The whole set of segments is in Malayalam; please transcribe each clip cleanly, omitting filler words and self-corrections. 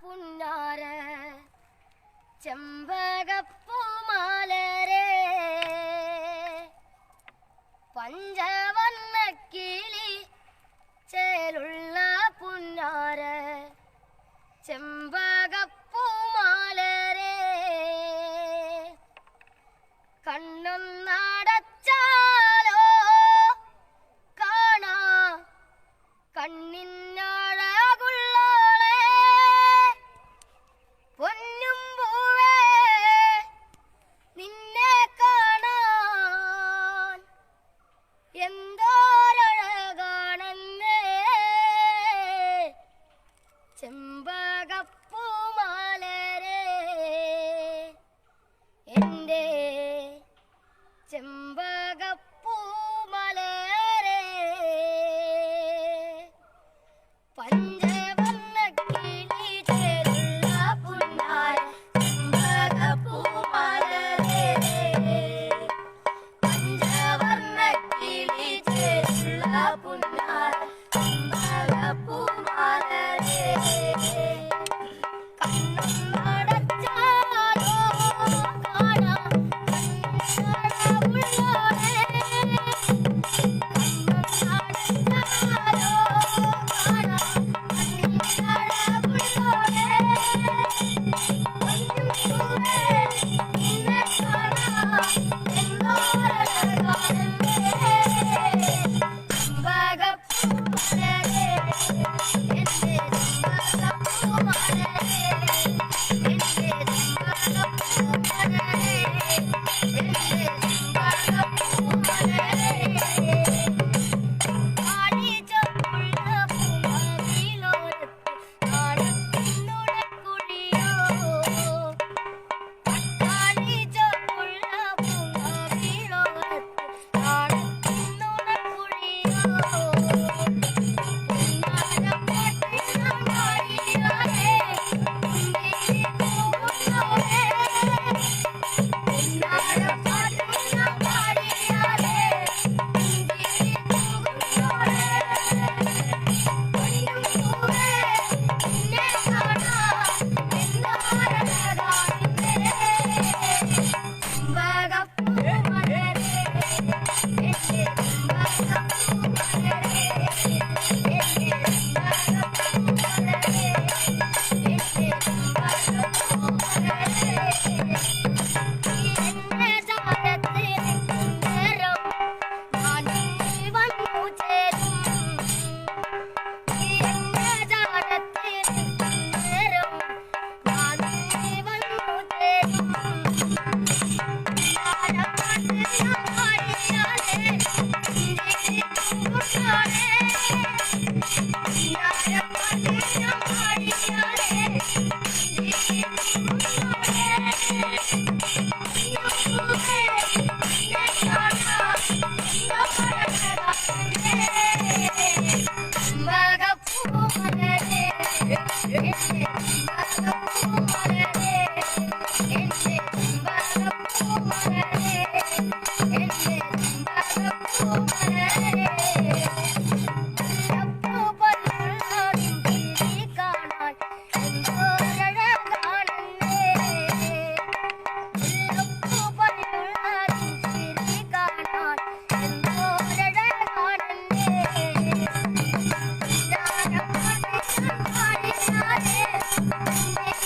പുന്നാര ചെമ്പകപ്പൂമാലരേ പഞ്ചവർണ്ണ കിളി ചേലുള്ള പുന്നാര ചെമ്പകപ്പൂമാലരേ കണ്ണൊന്നടച്ചാലോ കാണാ കണ്ണിനഴകുള്ളോളെ പൊന്നും പൂവേ നിന്നെ കാണാൻ എന്തോരഴകാണെന്നേ ചെമ്പകപ്പൂമാലരേ എൻ്റെ ചെമ്പകപ്പൂമാലരേ പഞ്ചവർണ്ണ കിളി ചേലുള്ള പുന്നാര ചെമ്പകപ്പൂമാലരേ പഞ്ചവർണ്ണ കിളി ചേലുള്ള പുന്നാര ചെമ്പകപ്പൂമാലരേ കണ്ണടച്ചാലോ കാണാം കണ്ണടവുള്ളോളെ കണ്ണടച്ചാലോ കാണാം കണ്ണടവുള്ളോളെ പൊന്നും പൂവേ നിന്നെ കാണാം എന്തോരഴകാണെന്നേ ചെമ്പകപ്പൂമാലരേ എൻ്റെ ചെമ്പകപ്പൂമാലരേ എൻ്റെ ചെമ്പകപ്പൂമാലരേ എൻ്റെ ചെമ്പകപ്പൂമാലരേ ആടിച്ചൊപ്പുള്ള പൂമകിലോരത്ത് കാണുന്നുണക്കുഴിയോ ആടിച്ചൊപ്പുള്ള പൂമകിലോരത്ത് കാണുന്നുണക്കുഴിയോ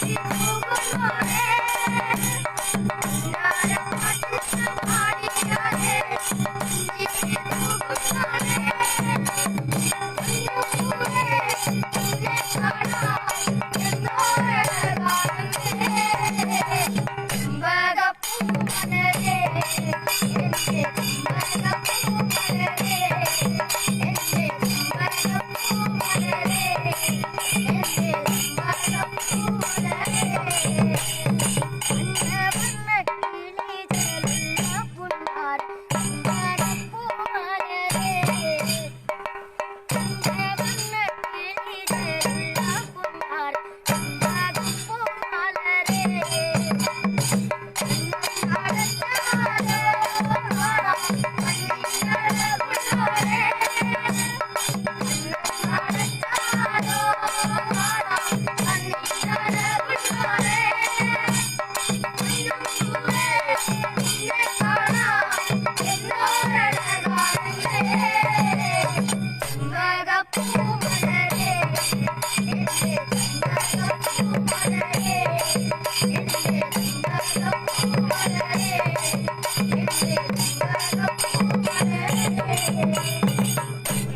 Thank you.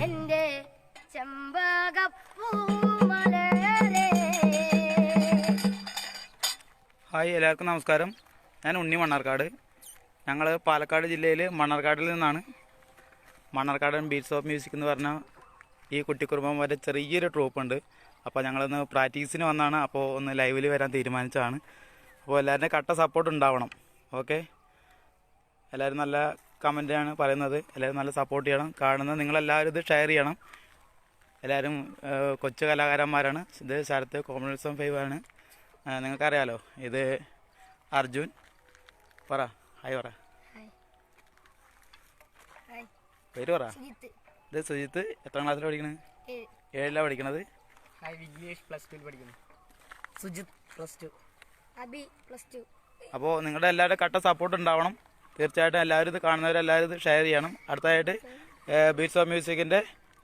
എന്റെ ചെമ്പകപ്പൂമലരേ. ഹായ്, എല്ലാവർക്കും നമസ്കാരം. ഞാൻ ഉണ്ണി മണ്ണാർക്കാട്. ഞങ്ങൾ പാലക്കാട് ജില്ലയിൽ മണ്ണാർക്കാടിൽ നിന്നാണ്. മണ്ണാർക്കാടൻ ബീറ്റ്സ് ഓഫ് മ്യൂസിക് എന്ന് പറഞ്ഞ ഈ കുട്ടിക്കുറുമ്പം വരെ ചെറിയൊരു ട്രൂപ്പുണ്ട്. അപ്പോൾ ഞങ്ങളൊന്ന് പ്രാക്ടീസിന് വന്നാണ്. അപ്പോൾ ഒന്ന് ലൈവിൽ വരാൻ തീരുമാനിച്ചതാണ്. അപ്പോൾ എല്ലാവരുടെയും കട്ട സപ്പോർട്ട് ഉണ്ടാവണം. ഓക്കെ, എല്ലാവരും നല്ല കമൻറ്റാണ് പറയുന്നത്. എല്ലാവരും നല്ല സപ്പോർട്ട് ചെയ്യണം. കാണുന്നത് നിങ്ങളെല്ലാവരും ഇത് ഷെയർ ചെയ്യണം. എല്ലാവരും കൊച്ചു കലാകാരന്മാരാണ്. ഇത് ശരത്ത് കോമഡിസം 5 ആണ്. നിങ്ങൾക്കറിയാലോ, ഇത് അർജുൻ. പറ ഹായ് പറ. പേര് പറ. ഇത് സുജിത്ത്. എത്രാം ക്ലാസ്സിലാണ് പഠിക്കണത്? 7ലാണ് പഠിക്കണത്. വിഘ്നേഷ് +2 പഠിക്കുന്നു. സുജിത്ത് +2. അബി +2. അപ്പോൾ നിങ്ങളുടെ എല്ലാവരുടെ കട്ട സപ്പോർട്ട് ഉണ്ടാവണം. തീർച്ചയായിട്ടും എല്ലാവരും ഇത് കാണുന്നവരെല്ലാവരും ഇത് ഷെയർ ചെയ്യണം. അടുത്തതായിട്ട് ബീറ്റ്സ് ഓഫ് മ്യൂസിക്കിൻ്റെ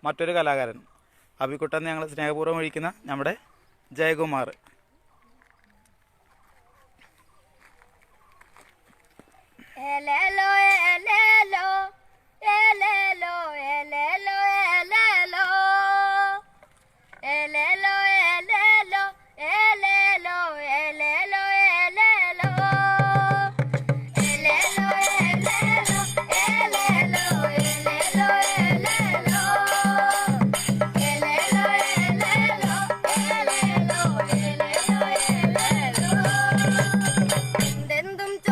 മറ്റൊരു കലാകാരൻ അബിക്കുട്ടൻ, ഞങ്ങൾ സ്നേഹപൂർവ്വം വിളിക്കുന്ന നമ്മുടെ ജയകുമാർ. എലേലോ എലേലോ എലേലോ എലേലോ എലേലോ എലേലോ എലേലോ എലേലോ എലേലോ എലേലോ എലേലോ എലേലോ എലേലോ എലേലോ എലേലോ എലേലോ എലേലോ എലേലോ എലേലോ എന്തെന്തും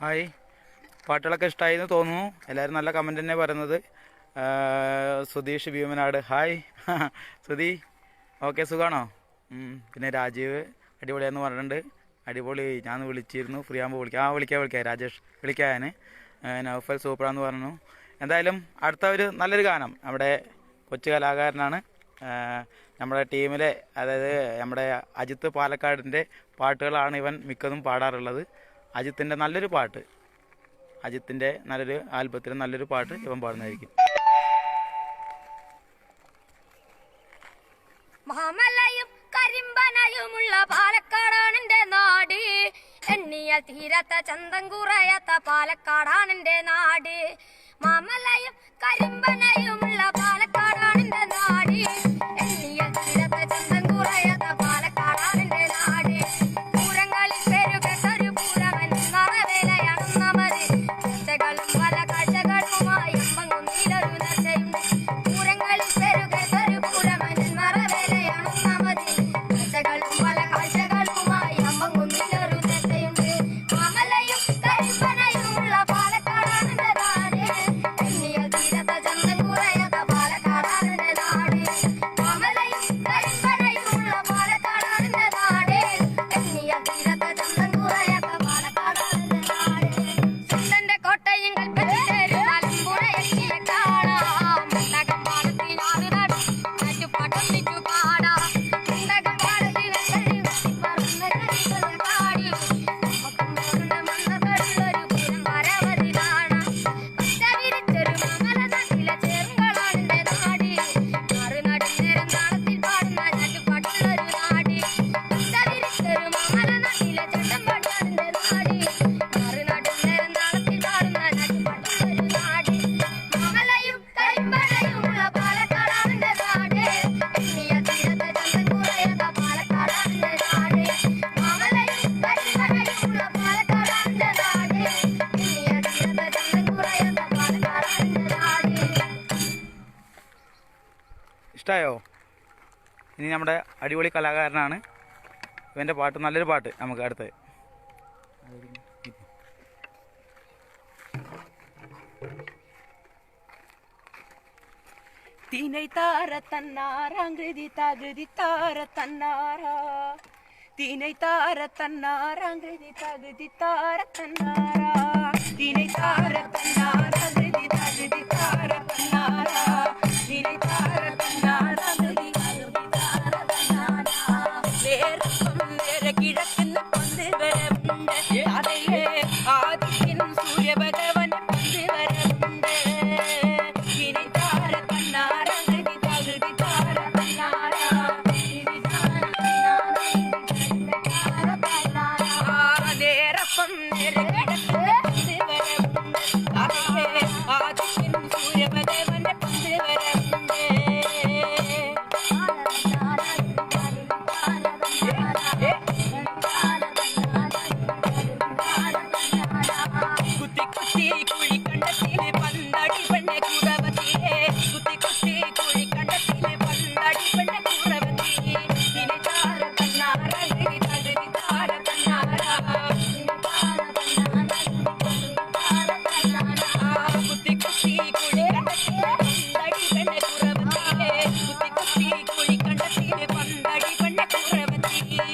ഹായ്, പാട്ടുകളൊക്കെ ഇഷ്ടമായെന്ന് തോന്നുന്നു. എല്ലാവരും നല്ല കമൻറ്റ് തന്നെ പറയുന്നത്. സുധീഷ് ഭീമനാട്, ഹായ് സുധി. ഓക്കെ, സുഖമാണോ? പിന്നെ രാജീവ് അടിപൊളിയാന്ന് പറഞ്ഞിട്ടുണ്ട്. അടിപൊളി, ഞാൻ വിളിച്ചിരുന്നു, ഫ്രീ ആകുമ്പോൾ വിളിക്കാം രാജേഷ് വിളിക്കാൻ. നൗഫൽ സൂപ്പറാന്ന് പറഞ്ഞു. എന്തായാലും അടുത്ത ഒരു നല്ലൊരു ഗാനം നമ്മുടെ കൊച്ചു കലാകാരനാണ്. നമ്മുടെ ടീമിലെ, അതായത് നമ്മുടെ അജിത്ത് പാലക്കാടിൻ്റെ പാട്ടുകളാണ് ഇവൻ മിക്കതും പാടാറുള്ളത്. അജിത്തിൻ്റെ നല്ലൊരു പാട്ട്, അജിത്തിൻ്റെ നല്ലൊരു ആൽബത്തിലെ നല്ലൊരു പാട്ട് ഇവൻ പാടുന്നതായിരിക്കും. മഹാമലയും കരിമ്പനയുമുള്ള പാലക്കാടാണ് എൻ്റെ നാട്. എണ്ണിയാൽ തീരാത്ത ചന്തം കുറയാത്ത പാലക്കാടാണെന്റെ നാട്. മാമലയും കരിമ്പനയുമുള്ള പാലക്കാടാണെന്റെ നാട്. എണ്ണിയാൽ തീരാത്ത ചന്തം കുറയാത്ത പാലക്കാടാണെന്റെ നാട്. പൂരങ്ങളിൽ പെരുകെട്ടൊരു പൂരവൻ നിറവേലയാണെന്നമത്. ചർച്ചകളും പല കാഴ്ചകളുമായി അമ്പങ്ങുന്നീലൊരു നർച്ചയുണ്ട്. പൂരങ്ങളിൽ പെരുകെട്ടൊരു പൂരവൻ നിറവേലയാണെന്നമത്. ചർച്ചകളും പല കാഴ്ചകളുമായി അമ്പങ്ങുന്നീലൊരു നർച്ചയുണ്ട്. മാമലയും കരിമ്പനയുമുള്ള പാലക്കാടാണെന്റെ നാട്. എണ്ണിയാൽ തീരാത്ത ചന്തം കുറയാത്ത പാലക്കാടാണെന്റെ നാട്. മാമലയും കരിമ്പനയുമുള്ള പാലക്കാടാണെന്റെ നാട്. എണ്ണിയാൽ തീരാത്ത ചന്തം കുറയാത്ത പാലക്കാടാണെന്റെ നാട്. സുണ്ടന്റെ കോട്ടയും കൽപ്പറ്റേരും മലമ്പുഴയെത്തിയ കാണാം. മുണ്ടകം പാടത്തിനാട് നടും നാറ്റുപാട്ടം നിറ്റു പാടാം. മുണ്ടകം പാടത്തിൽ വെള്ളരി വെട്ടിപ്പറന്ന് കരികളെ കാടി. നമുക്കും തോന്നുന്ന മണ്ണതടുള്ളൊരു പൂരം പരവധി കാണാം. പച്ച വിരിച്ചൊരു മാമല നാട്ടിലെ ചേറുകളാണെന്റെ നാട്. മാറുനാടും നേരം താളത്തിൽ പാടുന്ന നാറ്റുപാട്ടുള്ളൊരു നാട്. പച്ച വിരിച്ചൊരു മാമല നാട്ടിലെ ചെണ്ടമ്പാട്ടാണെന്റെ നാട്. മാറുനാടും നേരം താളത്തിൽ പാടുന്ന നാറ്റുപാട്ടുള്ളൊരു നാട്. മാമലയും കരിമ്പനയുമുള്ള പാലക്കാടാണെന്റെ നാട്. എണ്ണിയാൽ തീരാത്ത ചന്തം കുറയാത്ത പാലക്കാടാണെന്റെ നാട്. മാമലയും കരിമ്പനയുമുള്ള പാലക്കാടാണെന്റെ നാട്. എണ്ണിയാൽ തീരാത്ത ചന്തം കുറയാത്ത പാലക്കാടാണെന്റെ നാട്. ഇഷ്ടമായോ? ഇനി നമ്മുടെ അടിപൊളി കലാകാരനാണ് ഇവൻ്റെ പാട്ട്, നല്ലൊരു പാട്ട് നമുക്ക് അടുത്ത്. தினை தார தன்னாராங்கிருதி தகுதி தார தன்னாரா தினை தார தன்னாராங்கிருதி தகுதி தார தன்னாரா தினை தார தன்னாராங்கிருதி தகுதி தார தன்னாரா தினை தார தன்னாராங்கிருதி தகுதி தார தன்னாரா வேறப்பம் வேற கிழக்குன்னு பந்து வரவுண்டு அதையே ஆதிக்கின் சூரிய பகவன் பந்து வரவுண்டு தினை தார தன்னாராங்கிருதி தகுதி தார தன்னாரா தினை தார நேரப்பம் நேர கிழக்குன்னு பந்து வரவுண்டு அதையே ஆதிக்கின் சூரிய பகவன் பந்து வரவுண்டு குத்தி குத்தி குழி கண்டத்திலே பந்தாடி பெண்ணே கூறவதியே குத்தி குத்தி குழி கண்டத்திலே பந்தாடி பெண்ணே கூறவதியே தினை தார தன்னாரா தகுதி தார தன்னாரா குத்தி குத்தி குழி கண்டத்திலே பந்தாடி பெண்ணே கூறவதியே குத்தி குத்தி குழி கண்டத்திலே பந்தாடி பெண்ணே கூறவதியே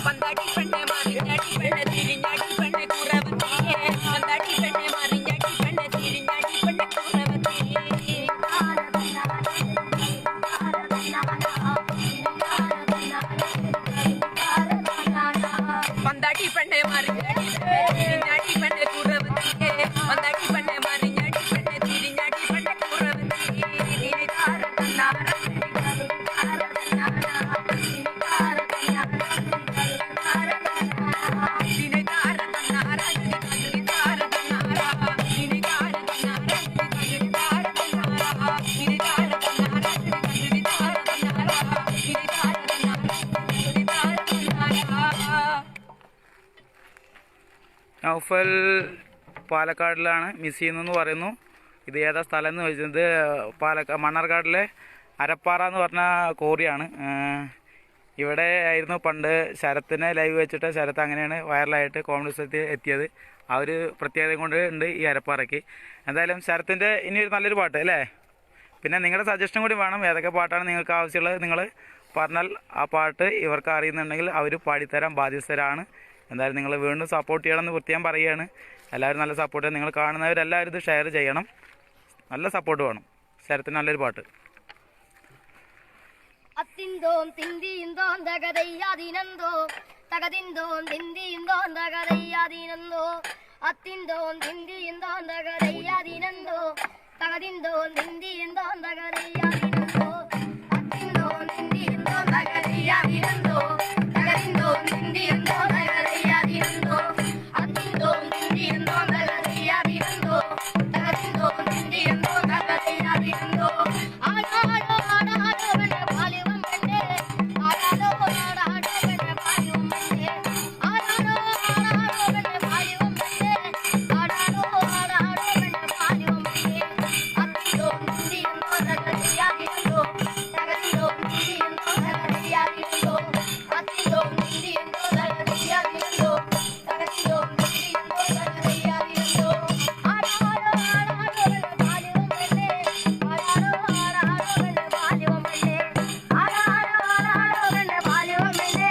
பந்தாடி பெண்ணே மாறிஞ்சாடி பெண்ணே திரிஞ்சாடி பெண்ணே கூறவதியே பந்தாடி பெண்ணே மாறிஞ்சாடி பெண்ணே திரிஞ்சாடி பெண்ணே கூறவதியே பந்தாடி பெண்ணே மாறிஞ்சாடி பெண்ணே திரிஞ்சாடி பெண்ணே கூறவதியே பந்தாடி பெண்ணே மாறிஞ்சாடி பெண்ணே திரிஞ்சாடி பெண்ணே கூறவதியே தினை தார தன்னாரா தினை தார தன்னாரா தகுதி தார தன்னாரா தினை தார தன்னாரா தகுதி தார தன்னாரா தினை தார தன்னாரா தகுதி தார தன்னாரா தினை தார தன்னாரா தகுதி தார தன்னாரா നൗഫൽ പാലക്കാടിലാണ് മിസ് ചെയ്യുന്നതെന്ന് പറയുന്നു. ഇത് ഏതാ സ്ഥലം എന്ന് ചോദിച്ചത് മണ്ണാർക്കാടിലെ അരപ്പാറ എന്ന് പറഞ്ഞ കോറിയാണ്. ഇവിടെ ആയിരുന്നു പണ്ട് ശരത്തിനെ ലൈവ് വെച്ചിട്ട് ശരത്ത് അങ്ങനെയാണ് വൈറലായിട്ട് കോൺഗ്രസ് എത്തിയത്. ആ ഒരു പ്രത്യേകത കൊണ്ട് ഉണ്ട് ഈ അരപ്പാറയ്ക്ക്. എന്തായാലും ശരത്തിൻ്റെ ഇനി ഒരു നല്ലൊരു പാട്ട് അല്ലേ? പിന്നെ നിങ്ങളുടെ സജഷൻ കൂടി വേണം. ഏതൊക്കെ പാട്ടാണ് നിങ്ങൾക്ക് ആവശ്യമുള്ളത് നിങ്ങൾ പറഞ്ഞാൽ ആ പാട്ട് ഇവർക്ക് അറിയുന്നുണ്ടെങ്കിൽ അവർ പാടിത്തരാൻ ബാധ്യസ്ഥരാണ്. എന്തായാലും നിങ്ങൾ വീണ്ടും സപ്പോർട്ട് ചെയ്യണമെന്ന് പ്രത്യേകം പറയുകയാണ്. എല്ലാവരും നല്ല സപ്പോർട്ട് ചെയ്യണം. നിങ്ങൾ കാണുന്നവരെല്ലാവരും ഇത് ഷെയർ ചെയ്യണം. നല്ല സപ്പോർട്ട് വേണം. ശരത്തിന് നല്ലൊരു പാട്ട്. അത്തിന്തോം തിന്തിന്തോം തകതയ്യാതിനന്തോ തകതിന്തോം തിന്തിന്തോം തകതയ്യാതിനന്തോ അത്തിന്തോം തിന്തിന്തോം തകതയ്യാതിനന്തോ തകതിന്തോം തിന്തിന്തോം തകതയ്യാതിനന്തോ ആടാടോ ആടാടോ പെണ്ണെ പാലിവം പെണ്ണെ ആടാടോ ആടാടോ പെണ്ണെ പാലിവം പെണ്ണെ ആടാടോ ആടാടോ പെണ്ണെ പാലിവം പെണ്ണെ ആടാടോ ആടാടോ പെണ്ണെ പാലിവം പെണ്ണെ അത്തിന്തോ നിന്ദിയുന്നോ തകതിയാതിരുന്നോ തകതിന്തോ നിന്ദിയുന്നോ തകതിയാതിരുന്നോ അത്തിന്തോ നിന്ദിയുന്നോ തകതിയാതിരുന്നോ തകതിന്തോ നിന്ദിയുന്നോ തകതിയാതിരുന്നോ ആടാടോ ആടാടോ പെണ്ണെ പാലിവം പെണ്ണെ ആടാടോ ആടാടോ പെണ്ണെ പാലിവം പെണ്ണെ ആടാടോ ആടാടോ പെണ്ണെ പാലിവം പെണ്ണെ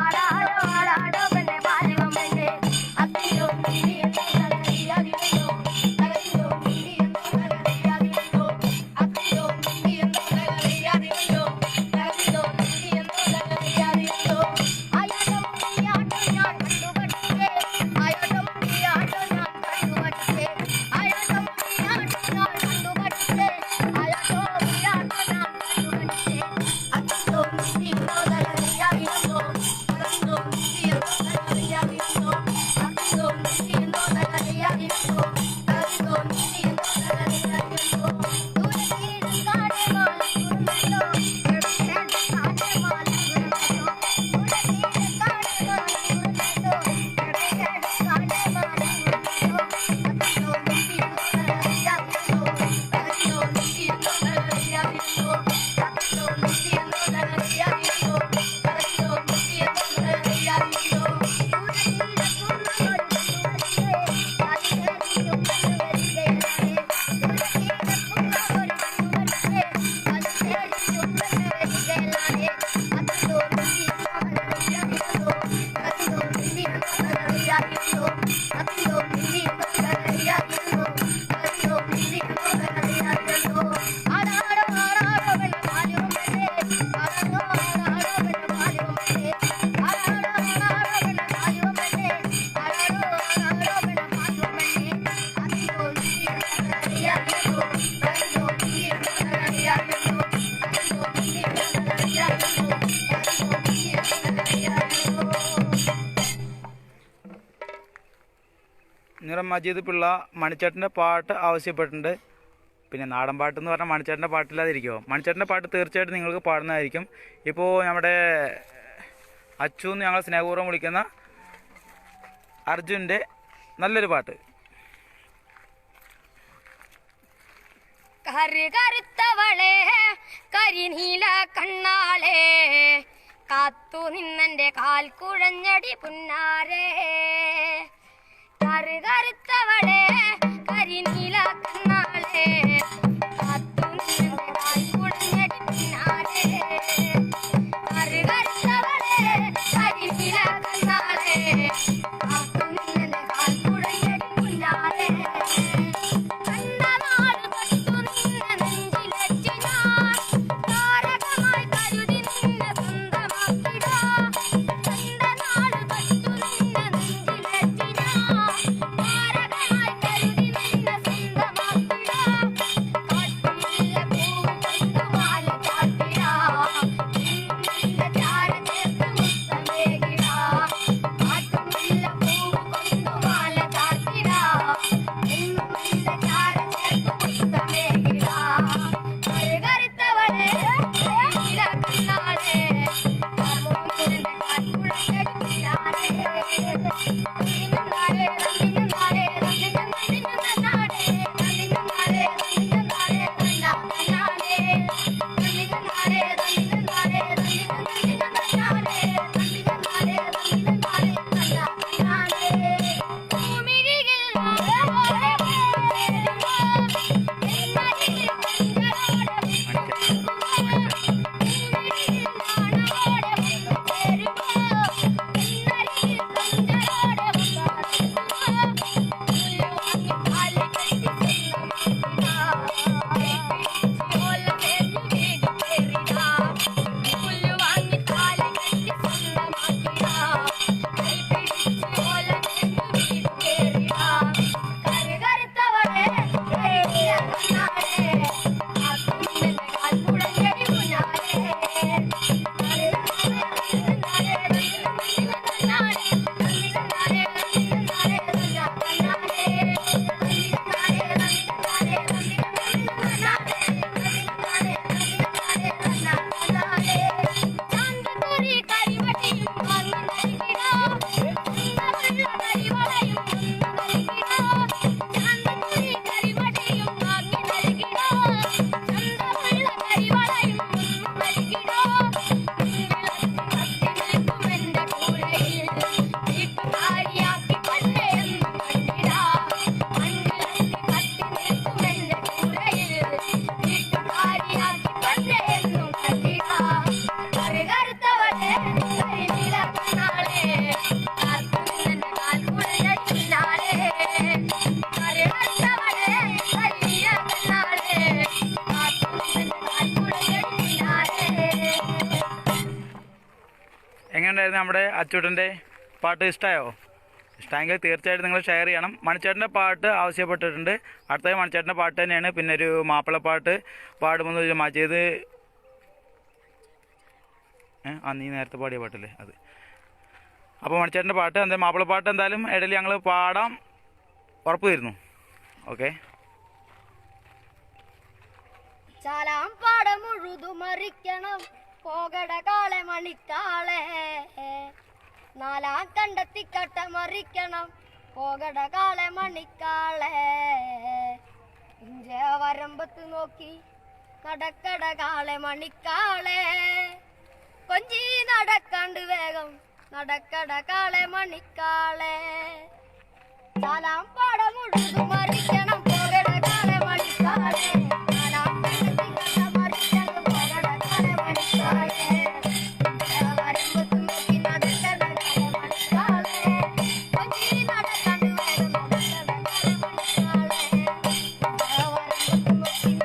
ആടാടോ ആടാടോ പെണ്ണെ പാലിവം പെണ്ണെ അത്തിന്തോ നിന്ദിയുന്നോ തകതിയാതിരുന്നോ തകതിന്തോ നിന്ദിയുന്നോ തകതിയാതിരുന്നോ അത്തിന്തോ നിന്ദിയുന്നോ തകതിയാതിരുന്നോ തകതിന്തോ നിന്ദിയുന്നോ തകതിയാതിരുന്നോ ആയാട്ടം നീയാട്ടം ഞാൻ കണ്ടുപഠിച്ചേ ആയാട്ടം നീയാട്ടം ഞാൻ കണ്ടുപഠിച്ചേ ആയാട്ടം നീയാട്ടം ഞാൻ കണ്ടുപഠിച്ചേ ആയാട്ടം നീയാട്ടം ഞാൻ കണ്ടുപഠിച്ചേ അത്തിന്തോ നിന്ദിയുന്നോ തകതിയാതിരുന്നോ തകതിന്തോ നിന്ദിയുന്നോ തകതിയാതിരുന്നോ അത്തിന്തോ നിന്ദിയുന്നോ തകതിയാതിരുന്നോ തകതിന്തോ നിന്ദിയുന്നോ തകതിയാതിരുന്നോ ദൂരക്കീഴും കാടേ മാലകുറുന്നല്ലോ എവിടെയാണ് കാടേ മാലകുറുന്നല്ലോ ദൂരക്കീഴും കാടേ മാലകുറുന്നല്ലോ എവിടെയാണ് കാടേ മാലകുറുന്നല്ലോ അത്തിന്തോ നിന്ദിയുന്നോ തകതിയാതിരുന്നോ തകതിന്തോ നിന്ദിയുന്നോ തകതിയാതിരുന്നോ അത്തിന്തോ നിന്ദിയുന്നോ തകതിയാതിരുന്നോ തകതിന്തോ നിന്ദിയുന്നോ തകതിയാതിരുന്നോ നിറം മജീദ് പിള്ള മണിച്ചേട്ടൻ്റെ പാട്ട് ആവശ്യപ്പെട്ടിട്ടുണ്ട്. പിന്നെ നാടൻ പാട്ട് എന്ന് പറഞ്ഞാൽ മണിച്ചേട്ടൻ്റെ പാട്ടില്ലാതിരിക്കുമോ? മണിച്ചേട്ടൻ്റെ പാട്ട് തീർച്ചയായിട്ടും നിങ്ങൾക്ക് പാടുന്നതായിരിക്കും. ഇപ്പോൾ നമ്മുടെ അച്ചു എന്ന് ഞങ്ങൾ സ്നേഹപൂർവ്വം വിളിക്കുന്ന അർജുൻ്റെ നല്ലൊരു പാട്ട്. കറുകറുത്തവളെ കരിനീല കണ്ണാളെ കാത്തു നിന്നെന്റെ കാൽ കുഴഞ്ഞടി പുന്നാരെ കറുകറുത്തവളെ കരിനീല കണ്ണാളെ കാത്തു നിന്നെന്റെ കാൽ കുഴഞ്ഞടി പുന്നാരെ കറുകറുത്തവളെ കരിനീല കണ്ണാളെ കാത്തു നിന്നെന്റെ കാൽ കുഴഞ്ഞടി പുന്നാരെ കണ്ണനാട് തൊട്ടു നിന്നെ നെഞ്ചിലെത്തി ഞാൻ താരകമായി കരുതി നിന്നെ സ്വന്തമാക്കിടാം കണ്ണനാട് തൊട്ടു നിന്നെ നെഞ്ചിലെത്തി ഞാൻ താരകമായി കരുതി നിന്നെ സ്വന്തമാക്കിടാം എങ്ങനെയുണ്ടായിരുന്നു നമ്മുടെ അച്ചൂട്ടൻ്റെ പാട്ട്? ഇഷ്ടമായോ? ഇഷ്ടമെങ്കിൽ തീർച്ചയായിട്ടും നിങ്ങൾ ഷെയർ ചെയ്യണം. മണിച്ചേട്ടൻ്റെ പാട്ട് ആവശ്യപ്പെട്ടിട്ടുണ്ട്. അടുത്തത് മണിച്ചേട്ടൻ്റെ പാട്ട് തന്നെയാണ്. പിന്നെ ഒരു മാപ്പിളപ്പാട്ട് പാടുമെന്ന് മജീദ് നീ നേരത്തെ പാടിയ പാട്ടല്ലേ അത്. അപ്പോൾ മണിച്ചേട്ടൻ്റെ പാട്ട് എന്താ മാപ്പിളപ്പാട്ട് എന്തായാലും ഇടയിൽ ഞങ്ങൾ പാടാം, ഉറപ്പ് തരുന്നു. ഓക്കെ. ചാലാം പാടം മുഴുതു മറിക്കണം പോകട കാളെ മണിക്കാളെ, നാലാം കണ്ടെത്തി കട്ട മറിക്കണം പോകട കാളെ മണിക്കാളെ, ഇഞ്ച വരമ്പത്ത് നോക്കി നടക്കട കാളെ മണിക്കാളെ, കൊഞ്ചി നടക്കാണ്ട് വേഗം നടക്കട കാളെ മണിക്കാളെ, ചാലാം പാടം മുഴുതു മറിക്കണം പോകട കാളെ മണിക്കാളെ, നാലാം കണ്ടെത്തി കട്ട മറിക്കണം പോകട കാളെ മണിക്കാളെ, വരമ്പത്ത് നോക്കി നടക്കട കാളെ മണിക്കാളെ, കൊഞ്ചി നടക്കാണ്ട് വേഗം നടക്കട കാളെ മണിക്കാളെ, വരമ്പത്ത് നോക്കി നടക്കട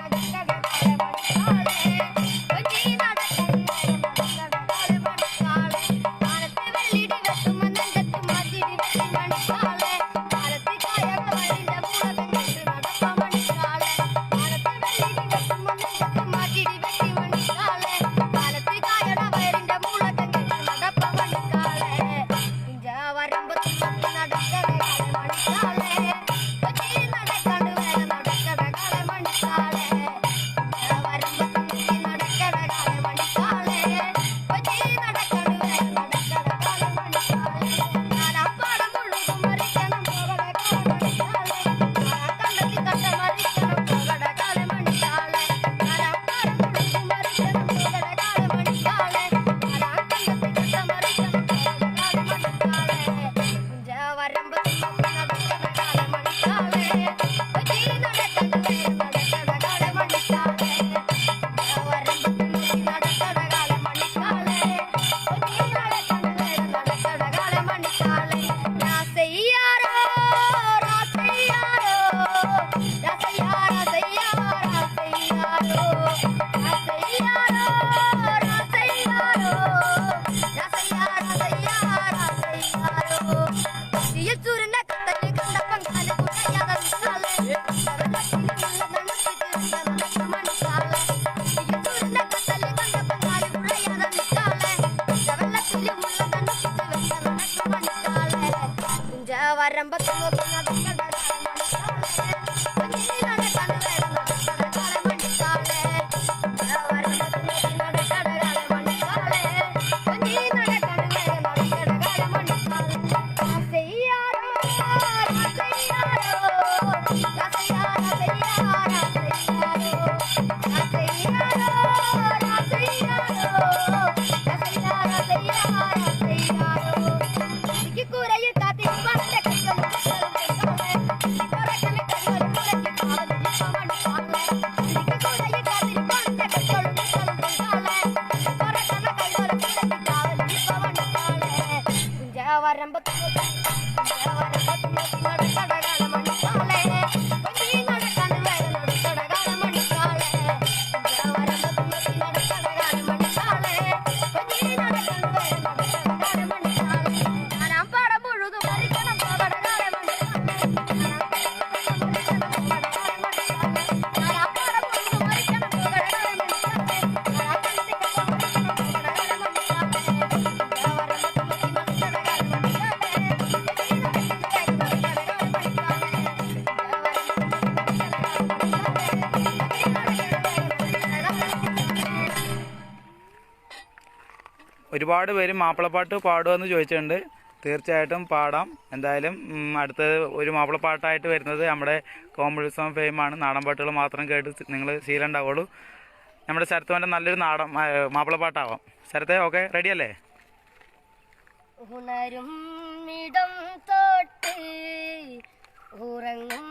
കാളെ മണിക്കാളെ, കൊഞ്ചി നടക്കാണ്ട് വേഗം നടക്കട കാളെ മണിക്കാളെ, കാലത്തെ വെള്ളിടി വെട്ടുമ്പോ നെഞ്ചത്ത് മാറ്റിടി വെട്ടി മണിക്കാളെ, കാലത്ത് കായകൾ വരിന്റെ മുളകം കെട്ട് നടപ്പ മണിക്കാളെ, കാലത്തെ വെള്ളിടി വെട്ടുമ്പോ നെഞ്ചത്ത് മാറ്റിടി വെട്ടി മണിക്കാളെ, കാലത്ത് കായട വയറിന്റെ മുളകം കെട്ട് നടപ്പ മണിക്കാളെ, ഇഞ്ച വരമ്പത്ത് നോക്കി നടക്കട കാളെ മണിക്കാളെ, കൊച്ചി നടക്കാണ്ട് വേഗം നടക്കട കാളെ മണിക്കാളെ, ഇഞ്ച വരമ്പത്ത് നോക്കി നടക്കട കാളെ മണിക്കാളെ, കൊച്ചി നടക്കാണ്ട് വേഗം നടക്കട കാളെ മണിക്കാളെ, നാലാം പാടം മുഴുവൻ മറിക്കണം പോകട കാളെ മണിക്കാളെ, നാലാം കണ്ടെത്തി കട്ട മറിക്കണം പോകട കാളെ മണിക്കാളെ, നാലാം പാടം മുഴുവൻ മറിക്കണം പോകട കാളെ മണിക്കാളെ, നാലാം കണ്ടെത്തി കട്ട മറിക്കണം പോകട കാളെ മണിക്കാളെ, ഇഞ്ച വരമ്പത്ത് നോക്കി നടക്കട കാളെ മണിക്കാളെ, കൊച്ചി നടക്കാണ്ട് വേഗം നടക്കട കാളെ മണിക്കാളെ, ഇഞ്ച വരമ്പത്ത് നോക്കി നടക്കട കാളെ മണിക്കാളെ, കൊച്ചി നടക്കാണ്ട് വേഗം നടക്കട കാളെ മണിക്കാളെ, രാസയ്യാരോ രാസയ്യാരോ രാസയ്യാ രാസയ്യാ രാസയ്യാരോ രാസയ്യാരോ രാസയ്യാരോ രാസയ്യാ രാസയ്യാ രാസയ്യാരോ, തീയച്ചൂരിന്റെ കത്തല് കണ്ടപ്പം കാല് കുഴയാതെ നിൽക്കാളെ, വെള്ളത്തിലുള്ള തണുപ്പിട്ട് നടക്ക മണിക്കാളെ, തീയച്ചൂരിന്റെ കത്തല് കണ്ടപ്പം കാല് കുഴയാതെ നിൽക്കാളെ, വെള്ളത്തിലുള്ള തണുപ്പിട്ട് നടക്ക മണിക്കാളെ, ഇഞ്ച വരമ്പത്ത് നോക്കി നടക്കട കാളെ മണിക്കാളെ, കൊഞ്ചി നടക്കാണ്ട് വേഗം നടക്കട കാളെ മണിക്കാളെ, ഇഞ്ച വരമ്പത്ത് നോക്കി നടക്കട കാളെ മണിക്കാളെ, കൊഞ്ചി നടക്കാണ്ട് വേഗം നടക്കട കാളെ മണിക്കാളെ, രാസയ്യാരോ രാസയ്യാരോ രാസയ്യാ രാസയ്യാ രാസയ്യാരോ രാസയ്യാരോ രാസയ്യാരോ രാസയ്യാ രാസയ്യാ രാസയ്യാരോ, കൂരയിൽ കാത്തിരിപ്പാന്റെ കൈകൾ വെക്കാളെ, പറക്കലെ കൈകൾ മുളക്കി കാവലിൽ മണിക്കാളെ, കൂരയിൽ കാത്തിരിപ്പാന്റെ കൈകൾ വെക്കാളെ, പറക്കലെ കൈകൾ മുളക്കി കാവലിൽ മണിക്കാളെ, ഇഞ്ച വരമ്പത്ത് നോക്കി നടക്കട കാളെ മണിക്കാളെ, കൊഞ്ചി നടക്കാണ്ട് വേഗം നടക്കട കാളെ മണിക്കാളെ, ഇഞ്ച വരമ്പത്ത് നോക്കി നടക്കട കാളെ മണിക്കാളെ, കൊഞ്ചി നടക്കാണ്ട് വേഗം നടക്കട കാളെ മണിക്കാളെ, നാലാം പാടം മുഴുവൻ മറിക്കണം പോകട കാളെ മണിക്കാളെ, നാലാം പാടം മുഴുവൻ മറിക്കണം പോകട കാളെ മണിക്കാളെ, നാലാം കണ്ടെത്തി കട്ട മറിക്കണം പോകട കാളെ മണിക്കാളെ, ഇഞ്ച വരമ്പത്ത് നോക്കി നടക്കട കാളെ മണിക്കാളെ, കൊച്ചി നടക്കാണ്ട് വേഗം നടക്കട കാളെ മണിക്കാളെ, ഒരുപാട് പേര് മാപ്പിളപ്പാട്ട് പാടുമെന്ന് ചോദിച്ചിട്ടുണ്ട്. തീർച്ചയായിട്ടും പാടാം. എന്തായാലും അടുത്ത ഒരു മാപ്പിളപ്പാട്ടായിട്ട് വരുന്നത് നമ്മുടെ കോമ്പുത്സവം ഫെയിമാണ്. നാടൻ പാട്ടുകൾ മാത്രം കേട്ട് നിങ്ങൾ ശീലം ഉണ്ടാവുള്ളൂ. നമ്മുടെ ശരത്തുവിൻ്റെ നല്ലൊരു നാടൻ മാപ്പിളപ്പാട്ടാവാം. ശരത്തെ ഓക്കെ റെഡിയല്ലേ? ഉണരും ഇടം തൊട്ട് ഉറങ്ങും